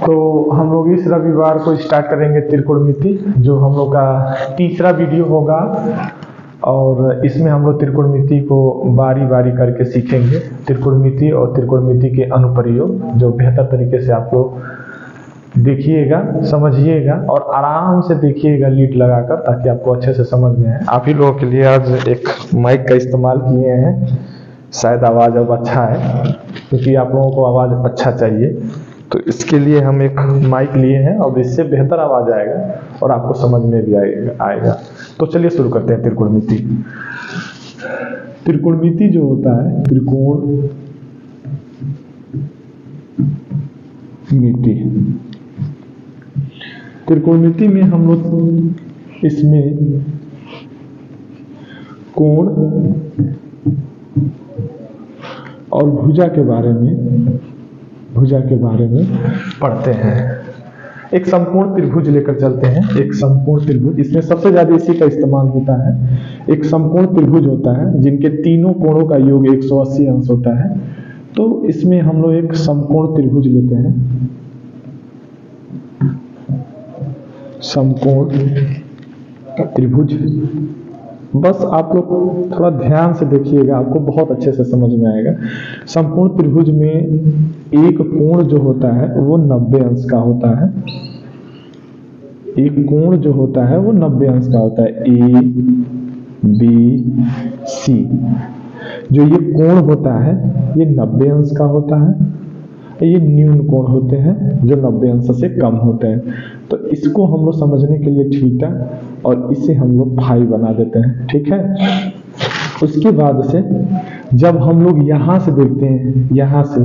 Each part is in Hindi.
तो हम लोग इस रविवार को स्टार्ट करेंगे त्रिकोणमिति, जो हम लोग का तीसरा वीडियो होगा। और इसमें हम लोग त्रिकोणमिति को बारी बारी करके सीखेंगे। त्रिकोणमिति और त्रिकोणमिति के अनुप्रयोग जो बेहतर तरीके से आप लोग देखिएगा, समझिएगा और आराम से देखिएगा लीड लगाकर, ताकि आपको अच्छे से समझ में आए। आप ही लोगों के लिए आज एक माइक का इस्तेमाल किए हैं, शायद आवाज़ अब अच्छा है, क्योंकि आप लोगों को आवाज़ अच्छा चाहिए, तो इसके लिए हम एक माइक लिए हैं और इससे बेहतर आवाज़ आएगा और आपको समझ में भी आएगा। तो चलिए शुरू करते हैं त्रिकोणमिति। त्रिकोणमिति जो होता है, त्रिकोणमिति में हम लोग इसमें कोण और भुजा के बारे में पढ़ते हैं। एक समकोण त्रिभुज लेकर चलते हैं। एक समकोण त्रिभुज, इसमें सबसे ज्यादा इसी का इस्तेमाल होता है। एक समकोण त्रिभुज होता है जिनके तीनों कोणों का योग 180 अंश होता है। तो इसमें हम लोग एक समकोण त्रिभुज लेते हैं। समकोण त्रिभुज, बस आप लोग थोड़ा ध्यान से देखिएगा, आपको बहुत अच्छे से समझ में आएगा। समकोण त्रिभुज में एक कोण जो होता है वो 90 अंश का होता है। एक कोण जो होता है वो 90 अंश का होता है। ए बी सी, जो ये कोण होता है ये 90 अंश का होता है। ये न्यून कोण होते हैं जो 90 अंश से कम होते हैं। तो इसको हम लोग समझने के लिए थीटा और इसे हम लोग फाई बना देते हैं, ठीक है। उसके बाद से जब हम लोग यहाँ से देखते हैं, यहाँ से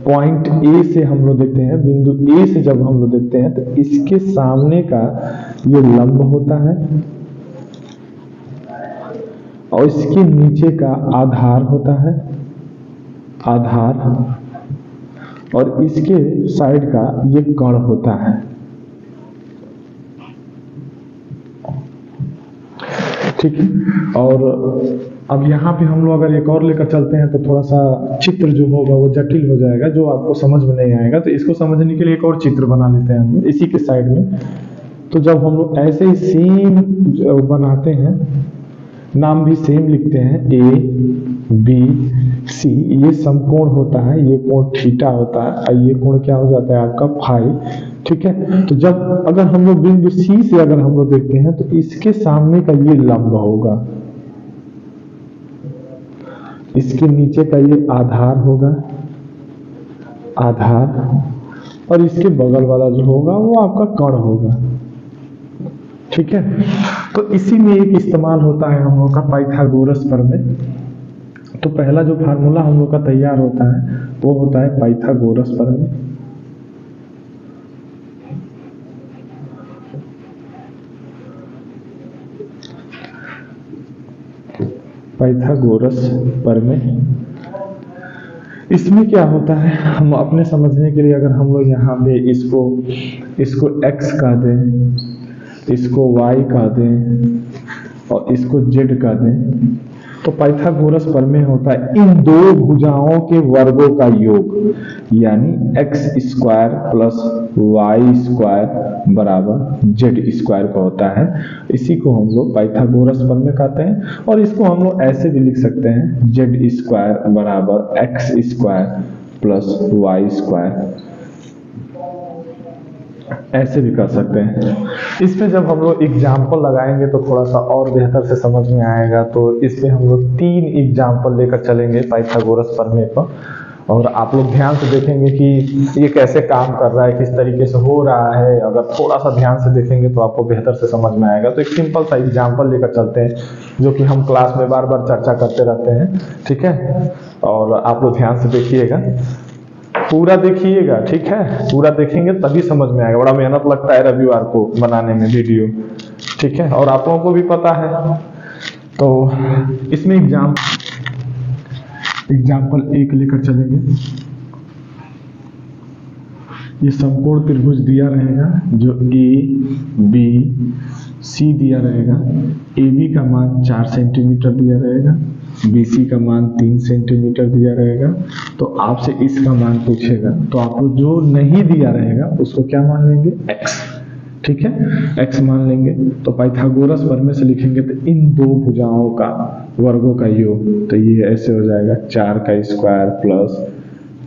पॉइंट ए से हम लोग देखते हैं, बिंदु ए से जब हम लोग देखते हैं, तो इसके सामने का ये लंब होता है और इसके नीचे का आधार होता है, आधार, और इसके साइड का ये कण होता है। ठीक है। और अब यहाँ पे हम लोग अगर एक और लेकर चलते हैं तो थोड़ा सा चित्र जो होगा वो जटिल हो जाएगा, जो आपको समझ में नहीं आएगा। तो इसको समझने के लिए एक और चित्र बना लेते हैं हम लोग इसी के साइड में। तो जब हम लोग ऐसे ही सेम बनाते हैं, नाम भी सेम लिखते हैं, ए बी सी, ये समकोण होता है, ये कोण थीटा होता है और ये कोण क्या हो जाता है आपका फाई, ठीक है। तो जब अगर हम लोग बिंदु सी से अगर हम लोग देखते हैं तो इसके सामने का ये लंब होगा, इसके नीचे का ये आधार होगा, आधार, और इसके बगल वाला जो होगा वो आपका कण होगा, ठीक है। तो इसी में एक इस्तेमाल होता है हम लोग का पाइथागोरस प्रमेय। तो पहला जो फार्मूला हम लोग का तैयार होता है वो होता है पाइथागोरस प्रमेय। पाइथागोरस प्रमेय, इसमें क्या होता है, हम अपने समझने के लिए अगर हम लोग यहाँ पे इसको x का दें, इसको y का दें और इसको z का दें, तो पाइथागोरस प्रमेय होता है इन दो भुजाओं के वर्गों का योग, यानी x square plus y square बराबर z स्क्वायर का होता है। इसी को हम लोग पाइथागोरस प्रमेय कहते हैं। और इसको हम लोग ऐसे भी लिख सकते हैं, z स्क्वायर बराबर x square plus y square, ऐसे भी कर सकते हैं। इस पे जब हम लोग एग्जाम्पल लगाएंगे तो थोड़ा सा और बेहतर से समझ में आएगा। तो इस पे हम लोग 3 एग्जाम्पल लेकर चलेंगे पाइथागोरस प्रमेय पर, और आप लोग ध्यान से देखेंगे कि ये कैसे काम कर रहा है, किस तरीके से हो रहा है। अगर थोड़ा सा ध्यान से देखेंगे तो आपको बेहतर से समझ में आएगा। तो एक सिंपल सा एग्जाम्पल लेकर चलते हैं, जो कि हम क्लास में बार बार चर्चा करते रहते हैं, ठीक है। और आप लोग ध्यान से देखिएगा, पूरा देखिएगा, ठीक है। पूरा देखेंगे तभी समझ में आएगा। बड़ा मेहनत लगता है रविवार को बनाने में वीडियो, ठीक है, और आप लोगों को भी पता है। तो इसमें एग्जाम्पल 1 लेकर चलेंगे। ये समकोण त्रिभुज दिया रहेगा, जो ए बी सी दिया रहेगा। ए बी का मान 4 सेंटीमीटर दिया रहेगा BC का मान 3 सेंटीमीटर दिया रहेगा। तो आपसे इसका मान पूछेगा तो आप लोग जो नहीं दिया रहेगा उसको क्या मान लेंगे, x। ठीक है, x मान लेंगे। तो पाइथागोरस प्रमेय से लिखेंगे तो इन दो भुजाओं का वर्गों का योग, तो ये ऐसे हो जाएगा 4 का स्क्वायर प्लस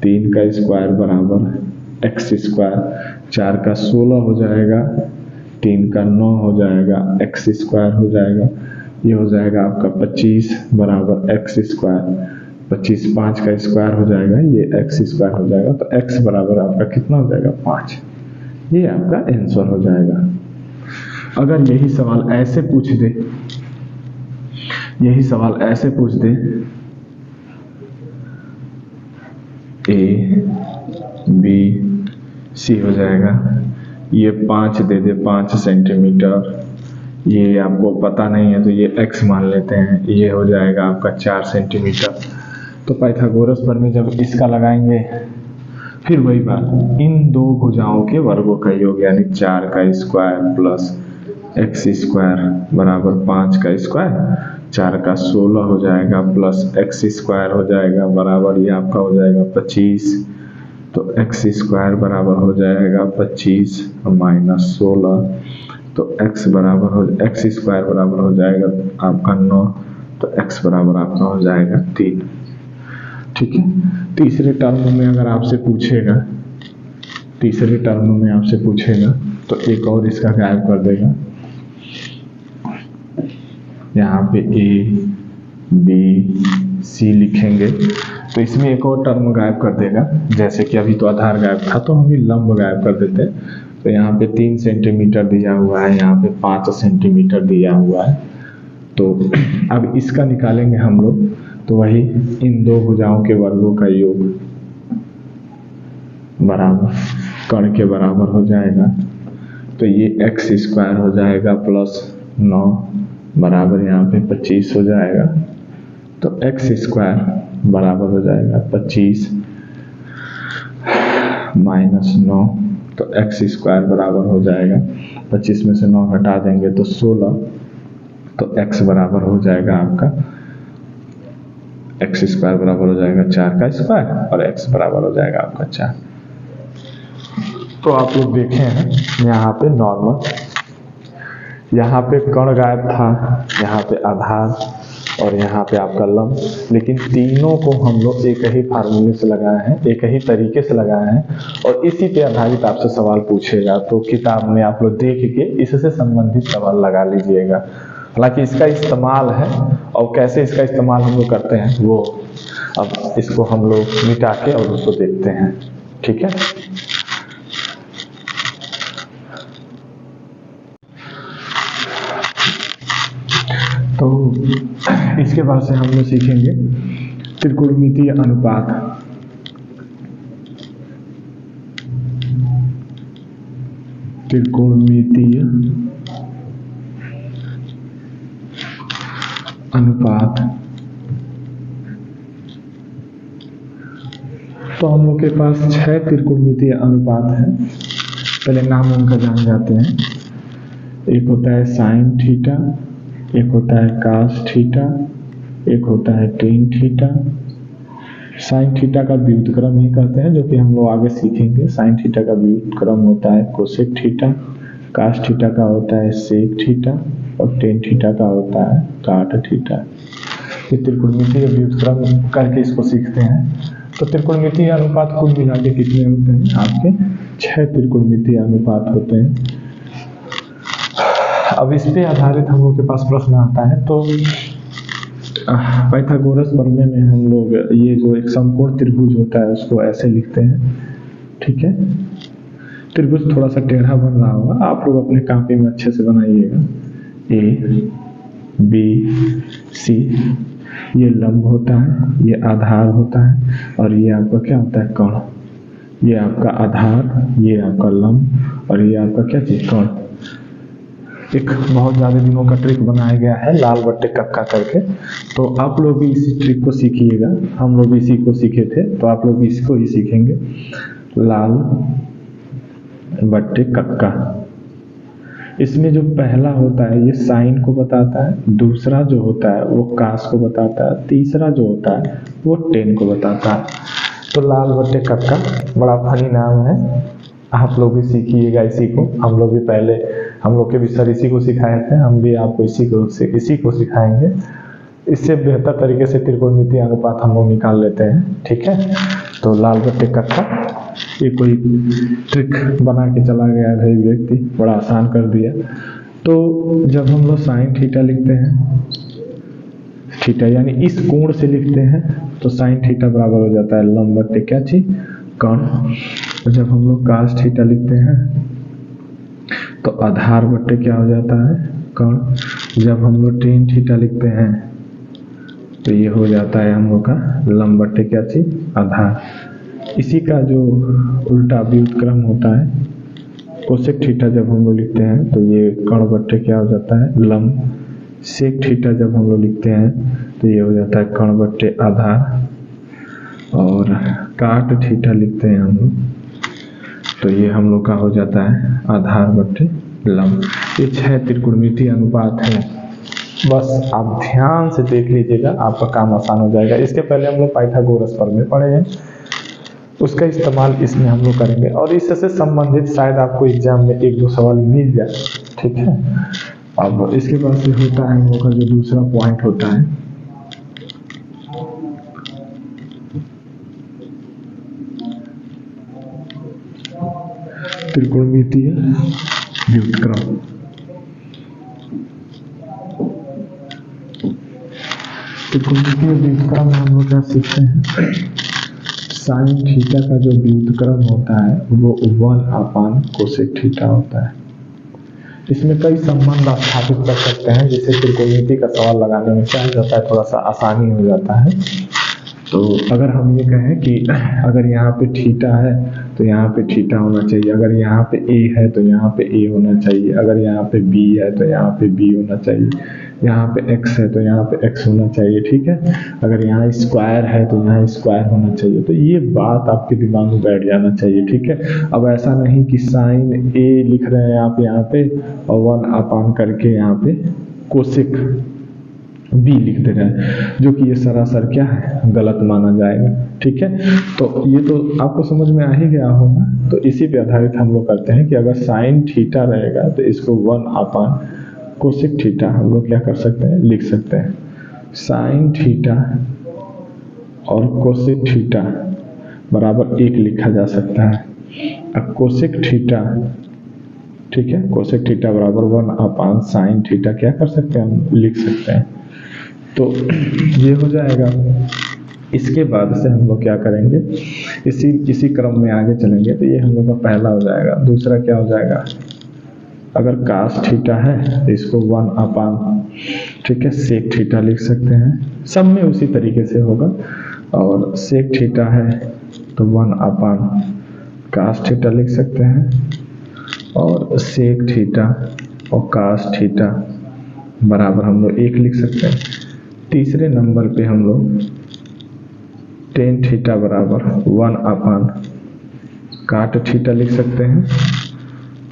3 का स्क्वायर बराबर x स्क्वायर। 4 का 16 हो जाएगा, 3 का 9 हो जाएगा, x स्क्वायर हो जाएगा। ये हो जाएगा आपका 25 बराबर x स्क्वायर। 25 5 का स्क्वायर हो जाएगा, ये x स्क्वायर हो जाएगा। तो x बराबर आपका कितना हो जाएगा, 5। ये आपका आंसर हो जाएगा। अगर यही सवाल ऐसे पूछ दे, यही सवाल ऐसे पूछ दे A B C हो जाएगा, ये 5 दे दे 5 सेंटीमीटर, ये आपको पता नहीं है तो ये x मान लेते हैं, ये हो जाएगा आपका 4 सेंटीमीटर। तो पाइथागोरस प्रमेय जब इसका लगाएंगे, फिर वही बात, इन दो भुजाओं के वर्गों का योग यानी 4 का स्क्वायर प्लस x स्क्वायर बराबर 5 का स्क्वायर। 4 का 16 हो जाएगा प्लस x स्क्वायर हो जाएगा बराबर ये आपका हो जाएगा 25। तो x स्क्वायर बराबर हो जाएगा 25 माइनस 16। तो x बराबर हो x स्क्वायर बराबर हो जाएगा आपका 9। तो x बराबर आपका हो जाएगा 3। ठीक है, तीसरे टर्म में अगर आपसे पूछेगा, तीसरे टर्म में आपसे पूछेगा तो एक और इसका गायब कर देगा। यहाँ पे A B C लिखेंगे तो इसमें एक और टर्म गायब कर देगा। जैसे कि अभी तो आधार गायब था तो हम लंब गायब कर देते। तो यहाँ पे 3 सेंटीमीटर दिया हुआ है, यहाँ पे 5 सेंटीमीटर दिया हुआ है। तो अब इसका निकालेंगे हम लोग, तो वही इन दो भुजाओं के वर्गों का योग बराबर कर्ण के बराबर हो जाएगा। तो ये x स्क्वायर हो जाएगा प्लस 9 बराबर यहाँ पे 25 हो जाएगा। तो x स्क्वायर बराबर हो जाएगा 25 माइनस 9। तो x स्क्वायर बराबर हो जाएगा 25 में से 9 घटा देंगे तो 16। तो x बराबर हो जाएगा आपका, x स्क्वायर बराबर हो जाएगा 4 का स्क्वायर और x बराबर हो जाएगा आपका 4। तो आप लोग देखें हैं यहाँ पे नॉर्मल, यहाँ पे कर्ण गायब था, यहाँ पे आधार और यहाँ पे आपका लंब, लेकिन तीनों को हम लोग एक ही फार्मूले से लगाए हैं, एक ही तरीके से लगाए हैं और इसी पे आधारित आपसे सवाल पूछेगा। तो किताब में आप लोग देख के इससे संबंधित सवाल लगा लीजिएगा। हालांकि इसका इस्तेमाल है और कैसे इसका इस्तेमाल हम लोग करते हैं वो अब इसको हम लोग मिटा के और उसको देखते हैं। ठीक है, तो इसके बाद से हम लोग सीखेंगे त्रिकोणमितीय अनुपात। त्रिकोणमितीय अनुपात। तो हम लोग के पास 6 त्रिकोणमितीय अनुपात हैं। पहले नाम उनका जान जाते हैं। एक होता है साइन थीटा, एक होता है कास थीटा, एक होता है टेन थीटा। साइन थीटा का व्युत्क्रम ही कहते हैं, जो कि हम लोग आगे सीखेंगे। साइन थीटा का व्युत्क्रम होता है कोसेक थीटा, कास थीटा का होता है सेक थीटा और टेन थीटा का होता है काट थीटा। ये त्रिकोणमितीय व्युत्क्रम करके इसको सीखते हैं। तो त्रिकोणमितीय अनुपात कुल मिला के कितने होते हैं आपके? 6 त्रिकोणमितीय अनुपात होते हैं। अब इस पे आधारित हम लोग के पास प्रश्न आता है। तो पाइथागोरस प्रमेय में हम लोग ये जो एक समकोण त्रिभुज होता है उसको ऐसे लिखते हैं। ठीक है, त्रिभुज थोड़ा सा टेढ़ा बन रहा होगा, आप लोग अपने कॉपी में अच्छे से बनाइएगा। A B C ये लंब होता है, ये आधार होता है और ये आपका क्या होता है? कर्ण। ये आपका आधार, ये आपका लंब और ये आपका क्या चीज? कर्ण। एक बहुत ज़्यादा दिनों का ट्रिक बनाया गया है लाल बट्टे कक्का करके, तो आप लोग भी इसी ट्रिक को सीखिएगा। हम लोग भी इसी को सीखे थे, तो आप लोग भी इसको ही सीखेंगे। लाल बट्टे कक्का, इसमें जो पहला होता है ये साइन को बताता है, दूसरा जो होता है वो कास को बताता है, तीसरा जो होता है वो टेन को बताता है। तो लाल बट्टे कक्का बड़ा फनी नाम है, आप लोग भी सीखिएगा इसी को। हम लोग भी पहले, हम लोग के भी सर इसी को सिखाए थे, हम भी आपको इसी को सिखाएंगे। इससे बेहतर तरीके से त्रिकोणमिति अनुपात हम लोग निकाल लेते हैं, ठीक है। तो लाल बट्टे कक्का, ये कोई ट्रिक बना के चला गया भाई व्यक्ति, बड़ा आसान कर दिया। तो जब हम लोग साइन थीटा लिखते हैं, थीटा यानी इस कोण से लिखते हैं, तो साइन थीटा बराबर हो जाता है लंब बट्टे क्या चीज, कर्ण। और जब हम लोग कास थीटा लिखते हैं तो आधार बट्टे क्या हो जाता है, कर्ण। जब हम लोग टेन थीटा लिखते हैं तो ये हो जाता है हम लोग का लंब बट्टे क्या चीज, आधार। इसी का जो उल्टा व्युत्क्रम होता है, कोसेक थीटा जब हम लोग लिखते हैं तो ये कर्ण बट्टे क्या हो जाता है, लंब। सेक थीटा जब हम लोग लिखते हैं तो ये हो जाता है कर्ण बट्टे आधार। और काट थीटा लिखते हैं हम लोग तो ये हम लोग का हो जाता है आधार बट्टे लंब। ये 6 त्रिकोणमितीय अनुपात है। बस आप ध्यान से देख लीजिएगा, आपका काम आसान हो जाएगा। इसके पहले हम लोग पाइथागोरस प्रमेय पढ़े हैं, उसका इस्तेमाल इसमें हम लोग करेंगे और इससे संबंधित शायद आपको एग्जाम में 1-2 सवाल मिल जाए, ठीक है। अब इसके बाद से होता है हम लोग का जो दूसरा पॉइंट होता है, त्रिकोणमितीय व्युत्क्रम। त्रिकोणमितीय व्युत्क्रम में हम लोग क्या सीखते हैं, साइन थीटा का जो व्युत्क्रम होता है वो 1 कोसेक थीटा होता है। इसमें कई संबंध स्थापित कर सकते हैं, जिससे त्रिकोणमिति का सवाल लगाने में क्या हो जाता है, थोड़ा सा आसानी हो जाता है। तो अगर हम ये कहें कि अगर यहाँ पे थीटा है तो यहाँ पे थीटा होना चाहिए, अगर यहाँ पे ए है तो यहाँ पे ए होना चाहिए, अगर यहाँ पे बी है तो यहाँ पे बी होना चाहिए, यहाँ पे एक्स है तो यहाँ पे एक्स होना चाहिए, ठीक है। अगर यहाँ स्क्वायर है तो यहाँ स्क्वायर होना चाहिए। तो ये बात आपके दिमाग में बैठ जाना चाहिए, ठीक है। अब ऐसा नहीं कि साइन ए लिख रहे हैं आप यहाँ पे और 1 करके यहाँ पे कोसेक बी लिख दे रहे हैं, जो कि ये सरासर क्या है, गलत माना जाएगा, ठीक है। तो ये तो आपको समझ में आ ही गया होगा। तो इसी पे आधारित हम लोग करते हैं कि अगर साइन थीटा रहेगा तो इसको 1 कोसेक थीटा हम लोग क्या कर सकते हैं, लिख सकते हैं। साइन थीटा और कोसेक थीटा बराबर 1 लिखा जा सकता है। अब कोसेक थीटा, ठीक है, कोसेक थीटा बराबर 1 साइन थीटा क्या कर सकते हैं, हम लिख सकते हैं। तो ये हो जाएगा। इसके बाद से हम लोग क्या करेंगे, इसी क्रम में आगे चलेंगे। तो ये हम लोग का पहला हो जाएगा। दूसरा क्या हो जाएगा, अगर कास थीटा है तो इसको 1 ठीक है सेक थीटा लिख सकते हैं। सब में उसी तरीके से होगा। और सेक थीटा है तो 1 कास थीटा लिख सकते हैं। और सेक थीटा और कास थीटा बराबर हम लोग 1 लिख सकते हैं। तीसरे नंबर पे हम लोग टेन थीटा बराबर 1 काट थीटा लिख सकते हैं।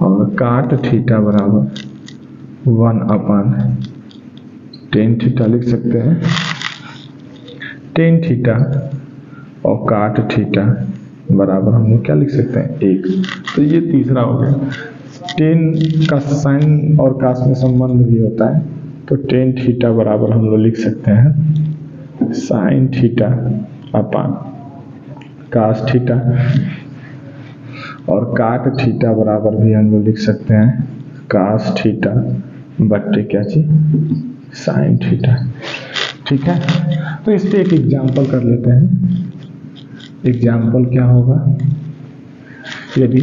और काट थीटा बराबर 1 टेन थीटा लिख सकते हैं। टेन थीटा और काट थीटा बराबर हम लोग क्या लिख सकते हैं, 1। तो ये तीसरा हो गया। टेन का साइन और कास में संबंध भी होता है, तो टेन थीटा बराबर हम लोग लिख सकते हैं sine theta upon cos theta. और काट थीटा बराबर भी हम लोग लिख सकते हैं कास थीटा बट्टे क्या चीज, साइन थीटा, ठीक है। तो इस पे एक एग्जाम्पल कर लेते हैं। एग्जाम्पल क्या होगा, यदि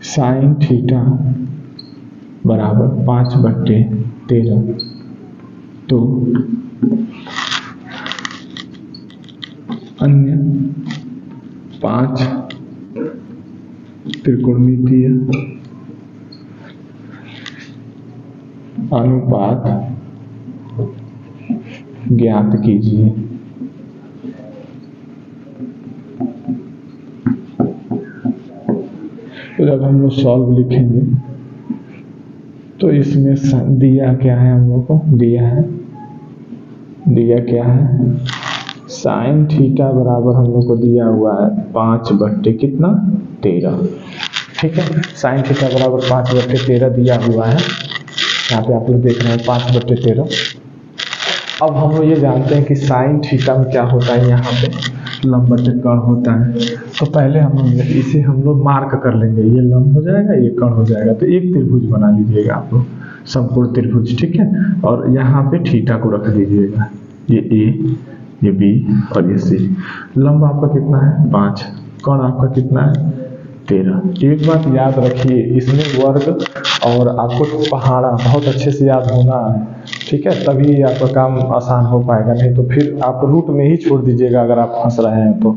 साइन थीटा बराबर 5/13 तो अन्य 5 त्रिकोणमितीय अनुपात ज्ञात कीजिए। तो जब हम लोग सॉल्व लिखेंगे तो इसमें दिया क्या है, हम लोग को दिया क्या है, साइन थीटा बराबर हम लोग को दिया हुआ है 5/13। ठीक है, साइन थीटा बराबर 5/13 दिया हुआ है। यहाँ पे आप लोग देख रहे हैं 5/13। अब हम लोग ये जानते हैं कि साइन थीटा में क्या होता है, यहाँ पे लंब बटे कर्ण होता है। तो पहले इसे हम लोग मार्क कर लेंगे, ये लंब हो जाएगा, ये कर्ण हो जाएगा। तो एक त्रिभुज बना लीजिएगा आप लोग, समकोण त्रिभुज। ठीक है, और यहाँ पे थीटा को रख दीजिएगा, ये ए, ये बी और ये सी। लंब आपका कितना है 5, कर्ण आपका कितना है 13। एक बात याद रखिए, इसमें वर्ग और आपको पहाड़ा बहुत अच्छे से याद होना है। ठीक है, तभी आपका काम आसान हो पाएगा, नहीं तो फिर आप रूट में ही छोड़ दीजिएगा अगर आप फंस रहे हैं तो।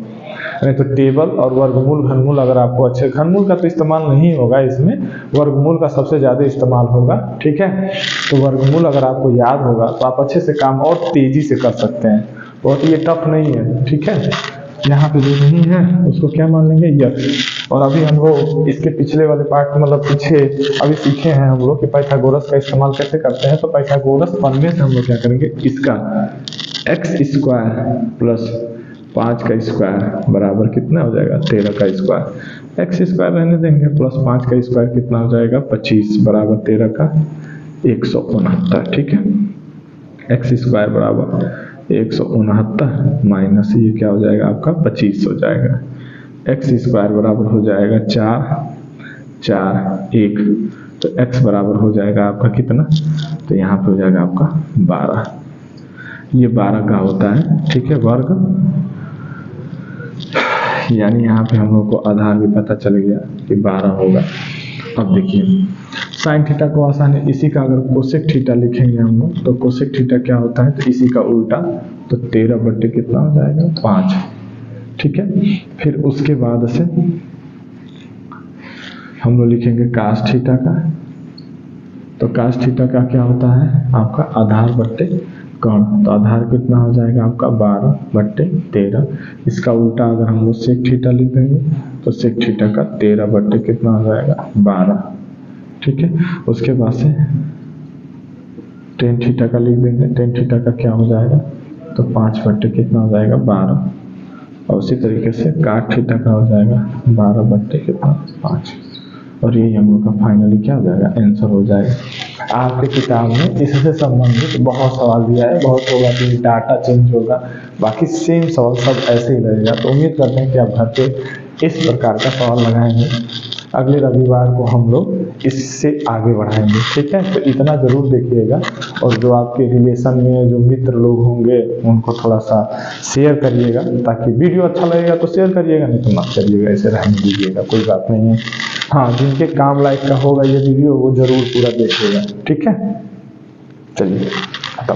नहीं तो टेबल और वर्गमूल घनमूल अगर आपको अच्छे, घनमूल का तो इस्तेमाल नहीं होगा इसमें, वर्गमूल का सबसे ज़्यादा इस्तेमाल होगा। ठीक है, तो वर्गमूल अगर आपको याद होगा तो आप अच्छे से काम और तेज़ी से कर सकते हैं, बहुत ये टफ नहीं है। ठीक है, यहाँ पे जो नहीं है उसको क्या मान लेंगे, यक्स। और अभी हम लोग इसके पिछले वाले पार्ट मतलब पीछे अभी सीखे हैं हम लोग कि पाइथागोरस का इस्तेमाल कैसे करते हैं। तो पाइथागोरस पढ़ने से हम लोग क्या करेंगे, इसका x² प्लस 5 का स्क्वायर बराबर कितना हो जाएगा 13 का स्क्वायर। x² रहने देंगे, प्लस 5 का स्क्वायर कितना हो जाएगा 25 बराबर 13 का 169। ठीक है, x² बराबर 169 माइनस ये क्या हो जाएगा आपका 25 हो जाएगा। x² बराबर हो जाएगा 4 1, तो x बराबर हो जाएगा आपका कितना, तो यहाँ पे हो जाएगा आपका 12। ये 12 का होता है। ठीक है, वर्ग, यानी यहाँ पे हम लोग को आधार भी पता चल गया कि 12 होगा। अब देखिए साइन थीटा को आसानी, इसी का अगर कोसेक थीटा लिखेंगे हम लोग तो कोसेक थीटा क्या होता है, तो इसी का उल्टा, तो 13 बटे कितना हो जाएगा 5। ठीक है, फिर उसके बाद से हम लोग लिखेंगे कास थीटा का। तो कास थीटा का क्या होता है आपका आधार बटे कर्ण, तो आधार कितना हो जाएगा आपका 12/13। इसका उल्टा अगर हम लोग सेक थीटा लिख देंगे तो सेक थीटा का 13 बटे कितना हो जाएगा 12। ठीक है, उसके बाद से टेन थीटा का लिख देंगे, टेन थीटा का क्या हो जाएगा, तो 5 बटे कितना हो जाएगा 12। और उसी तरीके से काट थीटा का हो जाएगा 12 बटे कितना 5। और यही हम लोग का फाइनली क्या हो जाएगा, आंसर हो जाएगा। आपके किताब में इससे संबंधित बहुत सवाल दिया है, बहुत होगा कि डाटा चेंज होगा, बाकी सेम सवाल सब ऐसे ही रहेगा। तो उम्मीद करते हैं कि आप घर पे इस प्रकार का सवाल लगाएंगे। अगले रविवार को हम लोग इससे आगे बढ़ाएंगे। ठीक है, तो इतना ज़रूर देखिएगा, और जो आपके रिलेशन में जो मित्र लोग होंगे उनको थोड़ा सा शेयर करिएगा, ताकि वीडियो अच्छा लगेगा तो शेयर करिएगा, नहीं तो मत करिएगा, ऐसे रहने दीजिएगा, कोई बात नहीं है। हाँ, जिनके काम लायक का होगा ये वीडियो वो ज़रूर पूरा देखिएगा। ठीक है, चलिए खत्म।